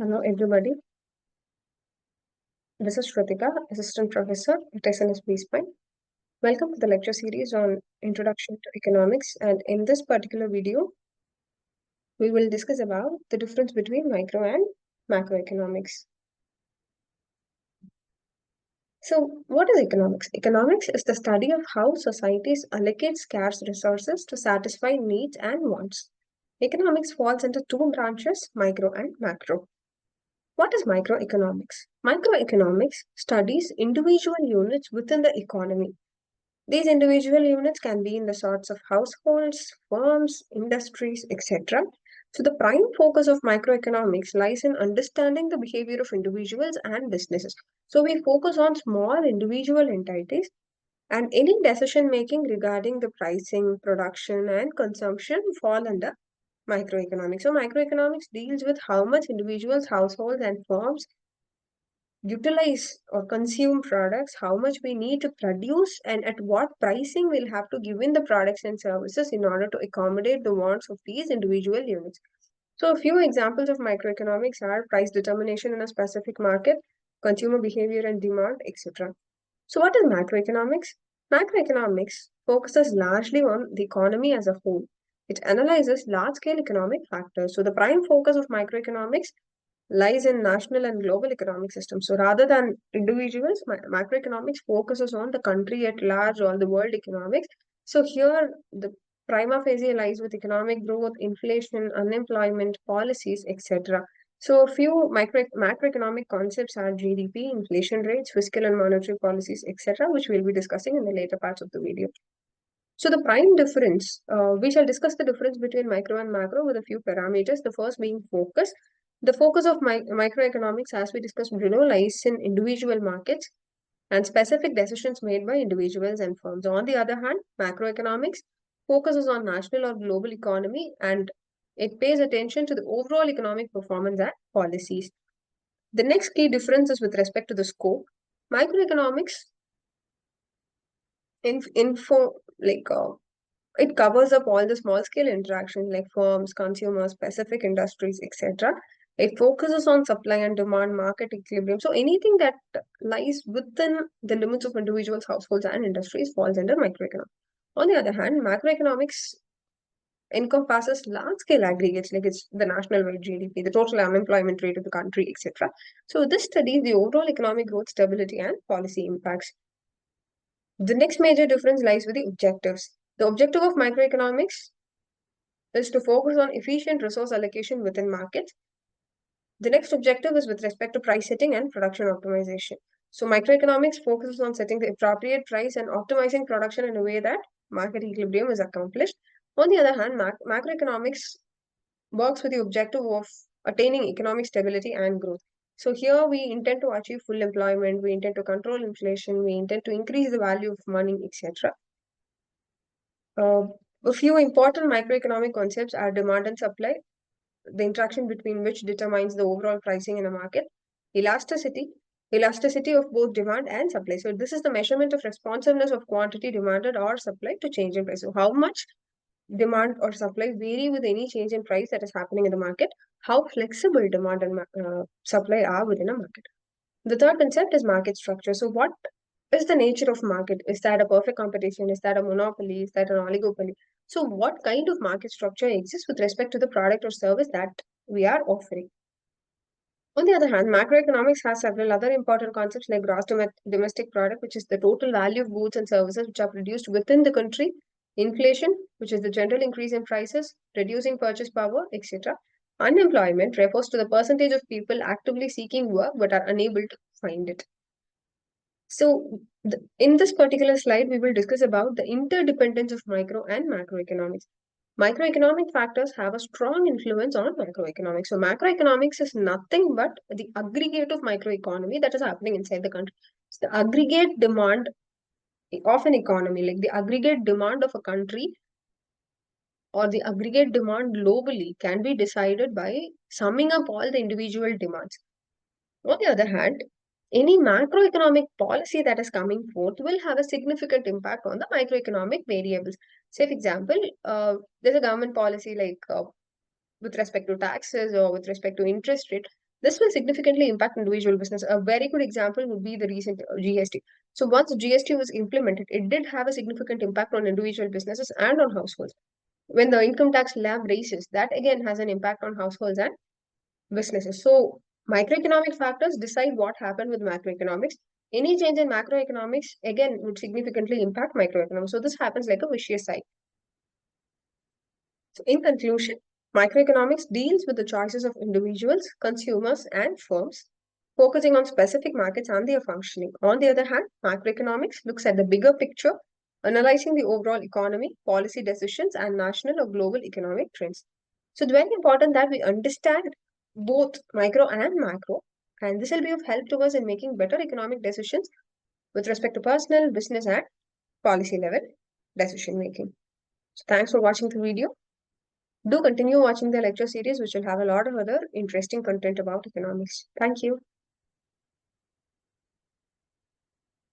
Hello, everybody. This is Shrutika, Assistant Professor at SNSB Spine. Welcome to the lecture series on Introduction to Economics. And in this particular video, we will discuss about the difference between micro and macroeconomics. So, what is economics? Economics is the study of how societies allocate scarce resources to satisfy needs and wants. Economics falls into two branches, micro and macro. What is microeconomics? Microeconomics studies individual units within the economy. These individual units can be in the sorts of households, firms, industries, etc. So, the prime focus of microeconomics lies in understanding the behavior of individuals and businesses. So, we focus on small individual entities and any decision making regarding the pricing, production, and consumption fall under microeconomics. So, microeconomics deals with how much individuals, households, and firms utilize or consume products, how much we need to produce, and at what pricing we'll have to give in the products and services in order to accommodate the wants of these individual units. So, a few examples of microeconomics are price determination in a specific market, consumer behavior and demand, etc. So, what is macroeconomics? Macroeconomics focuses largely on the economy as a whole. It analyzes large scale economic factors. So, the prime focus of microeconomics lies in national and global economic systems. So rather than individuals, macroeconomics focuses on the country at large or the world economics. So here the prima facie lies with economic growth, inflation, unemployment, policies, etc. So a few macroeconomic concepts are GDP, inflation rates, fiscal and monetary policies, etc., which we'll be discussing in the later parts of the video. So the prime difference, we shall discuss the difference between micro and macro with a few parameters. The first being focus. The focus of microeconomics, as we discussed below, lies in individual markets and specific decisions made by individuals and firms. On the other hand, macroeconomics focuses on national or global economy and it pays attention to the overall economic performance and policies. The next key difference is with respect to the scope. Microeconomics info like it covers up all the small scale interactions like firms, consumers, specific industries, etc. It focuses on supply and demand, market equilibrium. So anything that lies within the limits of individuals, households, and industries falls under microeconomics. On the other hand, macroeconomics encompasses large scale aggregates like it's the national wide GDP, the total unemployment rate of the country, etc. So this studies the overall economic growth, stability, and policy impacts. The next major difference lies with the objectives. The objective of microeconomics is to focus on efficient resource allocation within markets. The next objective is with respect to price setting and production optimization. So microeconomics focuses on setting the appropriate price and optimizing production in a way that market equilibrium is accomplished. On the other hand, macroeconomics works with the objective of attaining economic stability and growth. So here we intend to achieve full employment, we intend to control inflation, we intend to increase the value of money, etc. A few important microeconomic concepts are demand and supply, the interaction between which determines the overall pricing in a market, elasticity, elasticity of both demand and supply. So this is the measurement of responsiveness of quantity demanded or supply to change in price. So how much demand or supply vary with any change in price that is happening in the market, how flexible demand and supply are within a market. The third concept is market structure. So what is the nature of market? Is that a perfect competition? Is that a monopoly? Is that an oligopoly? So what kind of market structure exists with respect to the product or service that we are offering? On the other hand, macroeconomics has several other important concepts like gross domestic product, which is the total value of goods and services which are produced within the country, inflation, which is the general increase in prices, reducing purchase power, etc. Unemployment refers to the percentage of people actively seeking work but are unable to find it. So, in this particular slide, we will discuss about the interdependence of micro and macroeconomics. Microeconomic factors have a strong influence on macroeconomics. So, macroeconomics is nothing but the aggregate of microeconomy that is happening inside the country. It's the aggregate demand of an economy, like the aggregate demand of a country or the aggregate demand globally can be decided by summing up all the individual demands. On the other hand, any macroeconomic policy that is coming forth will have a significant impact on the microeconomic variables. Say, for example, there's a government policy like with respect to taxes or with respect to interest rate. This will significantly impact individual business. A very good example would be the recent GST. So once GST was implemented, it did have a significant impact on individual businesses and on households. When the income tax slab raises, that again has an impact on households and businesses. So microeconomic factors decide what happened with macroeconomics. Any change in macroeconomics again would significantly impact microeconomics. So this happens like a vicious cycle. So in conclusion, microeconomics deals with the choices of individuals, consumers, and firms, focusing on specific markets and their functioning. On the other hand, macroeconomics looks at the bigger picture, analyzing the overall economy, policy decisions, and national or global economic trends. So it's very important that we understand both micro and macro, and this will be of help to us in making better economic decisions with respect to personal, business, and policy level decision making. So thanks for watching the video. Do continue watching the lecture series, which will have a lot of other interesting content about economics. Thank you.